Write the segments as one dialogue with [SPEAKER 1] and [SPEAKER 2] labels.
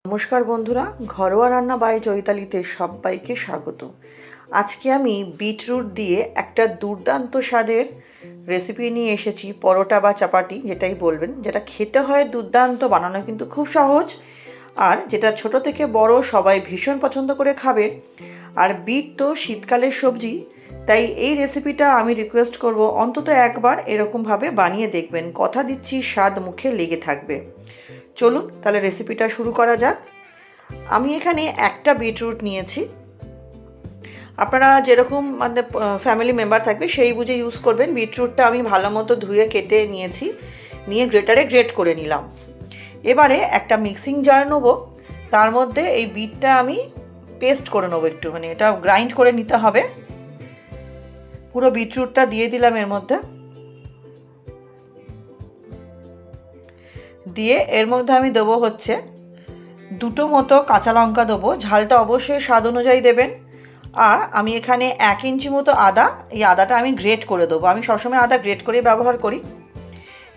[SPEAKER 1] নমস্কার বন্ধুরা, ঘরোয়া রান্না বাই চৈতালিতে সবাইকে স্বাগত। আজকে আমি বিটরুট দিয়ে একটা দুর্দান্ত স্বাদের রেসিপি নিয়ে এসেছি, পরোটা বা চাপাটি যেটাই বলবেন, যেটা খেতে হয় দুর্দান্ত, বানানো কিন্তু খুব সহজ, আর যেটা ছোট থেকে বড় সবাই ভীষণ পছন্দ করে খাবে। আর বিট তো শীতকালের সবজি, তাই এই রেসিপিটা আমি রিকোয়েস্ট করব অন্তত একবার এরকমভাবে বানিয়ে দেখবেন। কথা দিচ্ছি স্বাদ মুখে লেগে থাকবে। চলুন তাহলে রেসিপিটা শুরু করা যাক। আমি এখানে একটা বিটরুট নিয়েছি। আপনারা যেরকম মানে ফ্যামিলি মেম্বার থাকবে সেই বুঝে ইউজ করবেন। বিটরুটটা আমি ভালো মতো ধুয়ে কেটে নিয়েছি, নিয়ে গ্রেটারে গ্রেট করে নিলাম। এবারে একটা মিক্সিং জার নেব, তার মধ্যে এই বিটটা আমি পেস্ট করে নেবো, একটু মানে এটা গ্রাইন্ড করে নিতে হবে। পুরো বিটরুটটা দিয়ে দিলাম এর মধ্যে, দিয়ে এর মধ্যে আমি দেবো হচ্ছে দুটো মতো কাঁচা লঙ্কা দেবো। ঝালটা অবশ্যই স্বাদ অনুযায়ী দেবেন। আর আমি এখানে 1 ইঞ্চি মতো আদা, এই আদাটা আমি গ্রেট করে দেবো। আমি সবসময় আদা গ্রেট করে ব্যবহার করি।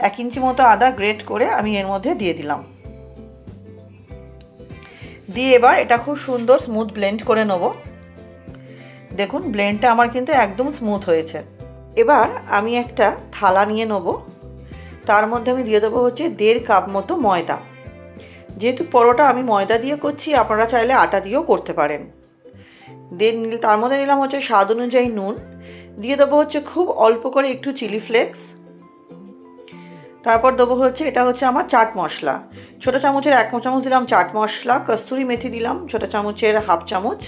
[SPEAKER 1] 1 ইঞ্চি মতো আদা গ্রেট করে আমি এর মধ্যে দিয়ে দিলাম। দিয়ে এবার এটা খুব সুন্দর স্মুথ ব্লেন্ড করে নেব। দেখুন ব্লেন্ডটা আমার কিন্তু একদম স্মুথ হয়েছে। এবার আমি একটা থালা নিয়ে নেব, তার মধ্যে আমি দিয়ে দেবো হচ্ছে 1.5 কাপ মতো ময়দা। যেহেতু পরোটা আমি ময়দা দিয়ে করছি, আপনারা চাইলে আটা দিয়েও করতে পারেন। তার মধ্যে নিলাম হচ্ছে স্বাদ অনুযায়ী নুন, দিয়ে দেবো হচ্ছে খুব অল্প করে একটু চিলি ফ্লেক্স। তারপর দেবো হচ্ছে এটা হচ্ছে আমার চাট মশলা, ছোটো চামচের 1 চামচ দিলাম চাট মশলা। কস্তুরি মেথি দিলাম ছোটো চামচের 1/2 চামচ।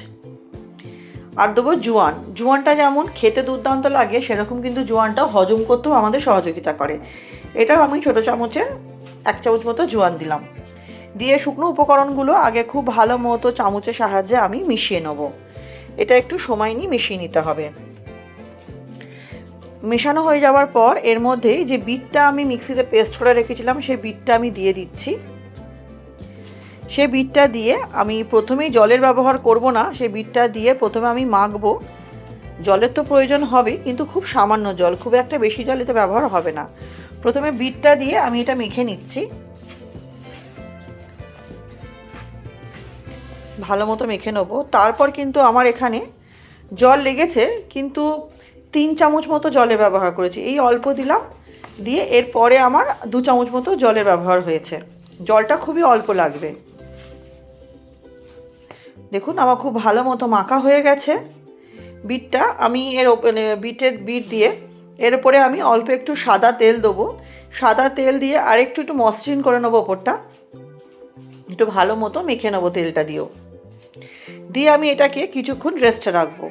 [SPEAKER 1] আর দেবো জোয়ান। জোয়ানটা যেমন খেতে দুর্দান্ত লাগে, সেরকম কিন্তু জোয়ানটাও হজম করতেও আমাদের সহযোগিতা করে। এটাও আমি ছোটো চামচের 1 চামচ মতো জোয়ান দিলাম। দিয়ে শুকনো উপকরণগুলো আগে খুব ভালো মতো চামচের সাহায্যে আমি মিশিয়ে নেব। এটা একটু সময় নিয়ে মিশিয়ে নিতে হবে। মেশানো হয়ে যাওয়ার পর এর মধ্যেই যে বিটটা আমি মিক্সিতে পেস্ট করে রেখেছিলাম সেই বিটটা আমি দিয়ে দিচ্ছি। সেই বিটটা দিয়ে আমি প্রথমেই জলের ব্যবহার করব না, সেই বিটটা দিয়ে প্রথমে আমি মাখবো। জলের তো প্রয়োজন হবে, কিন্তু খুব সামান্য জল, খুব একটা বেশি জল এতে ব্যবহার হবে না। প্রথমে বিটটা দিয়ে আমি এটা মেখে নিচ্ছি, ভালো মতো মেখে নেব। তারপর কিন্তু আমার এখানে জল লেগেছে, কিন্তু 3 চামচ মতো জলের ব্যবহার করেছি, এই অল্প দিলাম। দিয়ে এরপরে আমার 2 চামচ মতো জলের ব্যবহার হয়েছে। জলটা খুবই অল্প লাগবে। দেখুন আমার খুব ভালো মতো মাখা হয়ে গেছে বিটটা। আমি বিট দিয়ে এর উপরে আমি অল্প একটু সাদা তেল দেবো। সাদা তেল দিয়ে আরেকটু মসৃণ করে নেবো ওপরটা, একটু ভালো মতো মেখে নেবো তেলটা দিয়েও। দিয়ে আমি এটাকে কিছুক্ষণ রেস্টে রাখবো।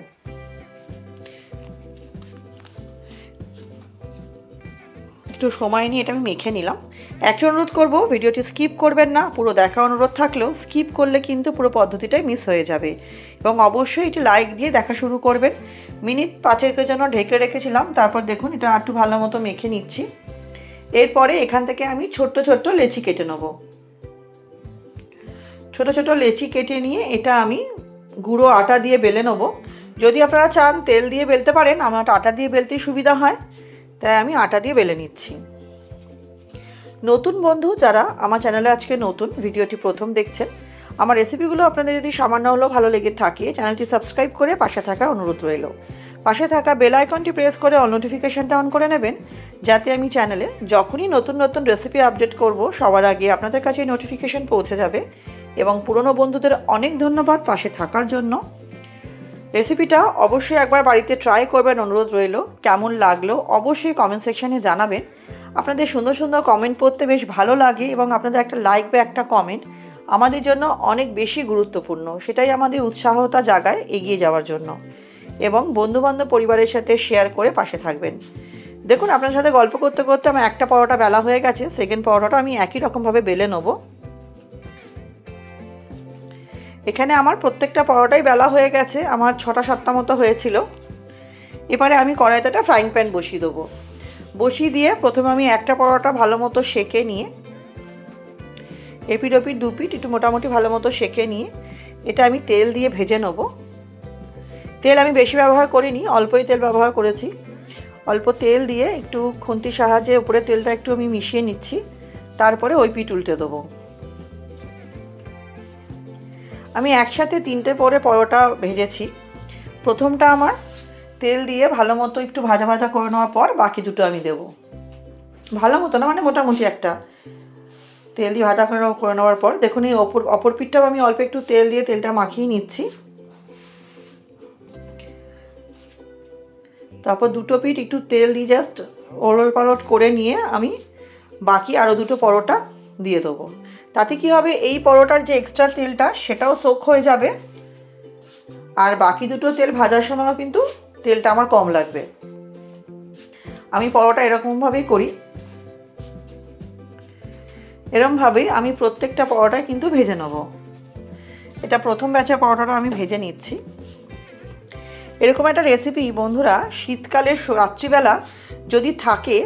[SPEAKER 1] একটু সময় নিয়ে এটা আমি মেখে নিলাম। একটা অনুরোধ করব, ভিডিওটি স্কিপ করবেন না, পুরো দেখা অনুরোধ থাকলেও স্কিপ করলে কিন্তু পুরো পদ্ধতিটাই মিস হয়ে যাবে। এবং অবশ্যই এটি লাইক দিয়ে দেখা শুরু করবেন। মিনিট 5-এর জন্য ঢেকে রেখেছিলাম, তারপর দেখুন এটা একটু ভালো মতো মেখে নিচ্ছি। এরপরে এখান থেকে আমি ছোট্ট ছোট্ট লেচি কেটে নেব। ছোট ছোট লেচি কেটে নিয়ে এটা আমি গুঁড়ো আটা দিয়ে বেলে নেব। যদি আপনারা চান তেল দিয়ে বেলতে পারেন, আমার আটা দিয়ে বেলতেই সুবিধা হয়, তাই আমি আটা দিয়ে বেলে নিচ্ছি। নতুন বন্ধু যারা আমার চ্যানেলে আজকে নতুন, ভিডিওটি প্রথম দেখছেন, আমার রেসিপিগুলো আপনাদের যদি সামান্য হলেও ভালো লেগে থাকে, চ্যানেলটি সাবস্ক্রাইব করে পাশে থাকা অনুরোধ রইল। পাশে থাকা বেল আইকনটি প্রেস করে অল নোটিফিকেশানটা অন করে নেবেন, যাতে আমি চ্যানেলে যখনই নতুন নতুন রেসিপি আপডেট করব সবার আগে আপনাদের কাছে নোটিফিকেশান পৌঁছে যাবে। এবং পুরনো বন্ধুদের অনেক ধন্যবাদ পাশে থাকার জন্য। রেসিপিটা অবশ্যই একবার বাড়িতে ট্রাই করবেন, অনুরোধ রইল। কেমন লাগলো অবশ্যই কমেন্ট সেকশানে জানাবেন। আপনাদের সুন্দর সুন্দর কমেন্ট পড়তে বেশ ভালো লাগে, এবং আপনাদের একটা লাইক বা একটা কমেন্ট আমাদের জন্য অনেক বেশি গুরুত্বপূর্ণ। সেটাই আমাদের উৎসাহতা জাগায় এগিয়ে যাওয়ার জন্য। এবং বন্ধুবান্ধব পরিবারের সাথে শেয়ার করে পাশে থাকবেন। দেখুন আপনার সাথে গল্প করতে করতে আমার একটা পরোটা বেলা হয়ে গেছে। সেকেন্ড পরোটাটা আমি একই রকমভাবে বেলে নেব। এখানে আমার প্রত্যেকটা পরোটাই বেলা হয়ে গেছে, আমার 6-7টা মতো হয়েছিল। এবারে আমি কড়াইতে একটা ফ্রাইং প্যান বসিয়ে দেবো। বসিয়ে দিয়ে প্রথমে আমি একটা পরোটা ভালো মতো সেঁকে নিয়ে, এপিট ওপিট দুপিট একটু মোটামুটি ভালো মতো সেঁকে নিয়ে এটা আমি তেল দিয়ে ভেজে নেব। তেল আমি বেশি ব্যবহার করিনি, অল্পই তেল ব্যবহার করেছি। অল্প তেল দিয়ে একটু খুন্তির সাহায্যে উপরে তেলটা একটু আমি মিশিয়ে নিচ্ছি, তারপরে ওই পিঠ উল্টে দেবো। আমি একসাথে 3টে করে পরোটা ভেজেছি। প্রথমটা আমার তেল দিয়ে ভালো মতো একটু ভাজা ভাজা করে নেওয়ার পর বাকি দুটো আমি দেবো। ভালো মতো না, মানে মোটামুটি একটা তেল দিয়ে ভাজা করে নেওয়ার পর দেখুন এই অপর পিঠটাও আমি অল্প একটু তেল দিয়ে তেলটা মাখিয়ে নিচ্ছি। তারপর দুটো পিঠ একটু তেল দিয়ে জাস্ট ওলট পালট করে নিয়ে আমি বাকি আরও দুটো পরোটা দিয়ে দেবো। তাতে কি হবে, এই পরোটার যে এক্সট্রা তেলটা সেটাও সোক হয়ে যাবে, আর বাকি দুটো তেল ভাজার সময়ও কিন্তু তেলটা আমার কম লাগবে। আমি পরোটা এরকমভাবেই করি। এরকমভাবেই আমি প্রত্যেকটা পরোটায় কিন্তু ভেজে নেব। এটা প্রথম ব্যাচের পরোটাটা আমি ভেজে নিচ্ছি। এরকম একটা রেসিপি বন্ধুরা শীতকালের রাত্রিবেলা যদি থাকে,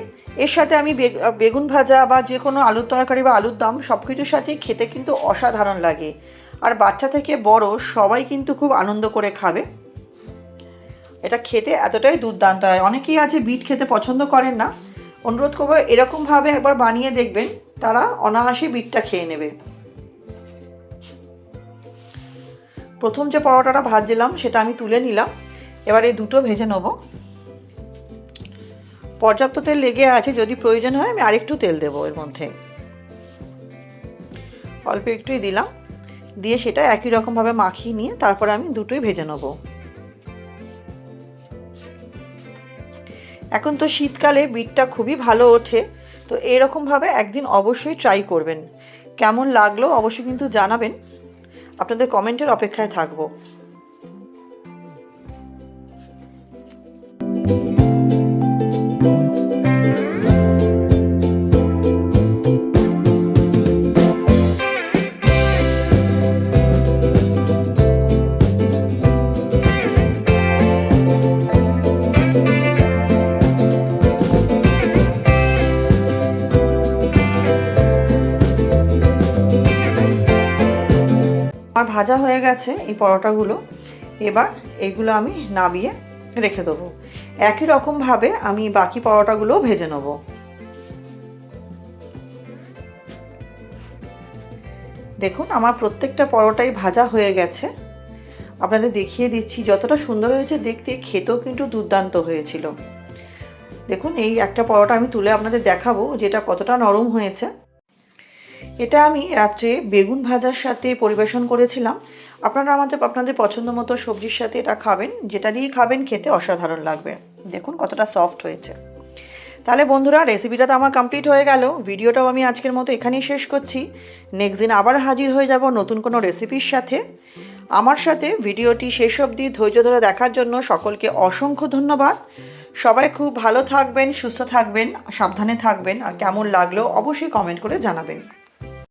[SPEAKER 1] এর সাথে আমি বেগুন ভাজা বা যে কোনো আলুর তরকারি বা আলুর দম সব কিছুর সাথেই খেতে কিন্তু অসাধারণ লাগে। আর বাচ্চা থেকে বড় সবাই কিন্তু খুব আনন্দ করে খাবে। এটা খেতে এতটাই দুর্দান্ত হয়। অনেকেই আছে বিট খেতে পছন্দ করেন না, অনুরোধ করবো এরকমভাবে একবার বানিয়ে দেখবেন, তারা অনায়াসে বিটটা খেয়ে নেবে। প্রথম যে পরোটাটা ভাজছিলাম সেটা আমি তুলে নিলাম। এবার এই দুটো ভেজে নেব। পর্যাপ্ত তেল লেগে আছে, যদি প্রয়োজন হয় আমি আরেকটু তেল দেবো এর মধ্যে। অল্প একটুই দিলাম, দিয়ে সেটা একই রকমভাবে মাখিয়ে নিয়ে তারপরে আমি দুটোই ভেজে নেব। এখন তো শীতকালে বিটটা খুবই ভালো ওঠে, তো এরকমভাবে একদিন অবশ্যই ট্রাই করবেন। কেমন লাগলো অবশ্যই কিন্তু জানাবেন, আপনাদের কমেন্টের অপেক্ষায় থাকবো। আমার ভাজা হয়ে গেছে এই পরোটাগুলো। এবার এগুলো আমি নামিয়ে রেখে দেবো। একই রকমভাবে আমি বাকি পরোটাগুলোও ভেজে নেব। দেখুন আমার প্রত্যেকটা পরোটাই ভাজা হয়ে গেছে। আপনাদের দেখিয়ে দিচ্ছি, যতটা সুন্দর হয়েছে দেখতে, খেতেও কিন্তু দুর্দান্ত হয়েছিল। দেখুন এই একটা পরোটা আমি তুলে আপনাদের দেখাবো যেটা কতটা নরম হয়েছে। এটা আমি রাত্রে বেগুন ভাজার সাথে পরিবেশন করেছিলাম। আপনারা আপনাদের পছন্দ মতো সবজির সাথে এটা খাবেন, যেটা দিয়ে খাবেন খেতে অসাধারণ লাগবে। দেখুন কতটা সফট হয়েছে। তাহলে বন্ধুরা রেসিপিটা তো আমার কমপ্লিট হয়ে গেল। ভিডিওটাও আমি আজকের মতো এখানেই শেষ করছি। নেক্সট দিন আবার হাজির হয়ে যাব নতুন কোনো রেসিপির সাথে। আমার সাথে ভিডিওটি শেষ অবধি ধৈর্য ধরে দেখার জন্য সকলকে অসংখ্য ধন্যবাদ। সবাই খুব ভালো থাকবেন, সুস্থ থাকবেন, সাবধানে থাকবেন, আর কেমন লাগলো অবশ্যই কমেন্ট করে জানাবেন।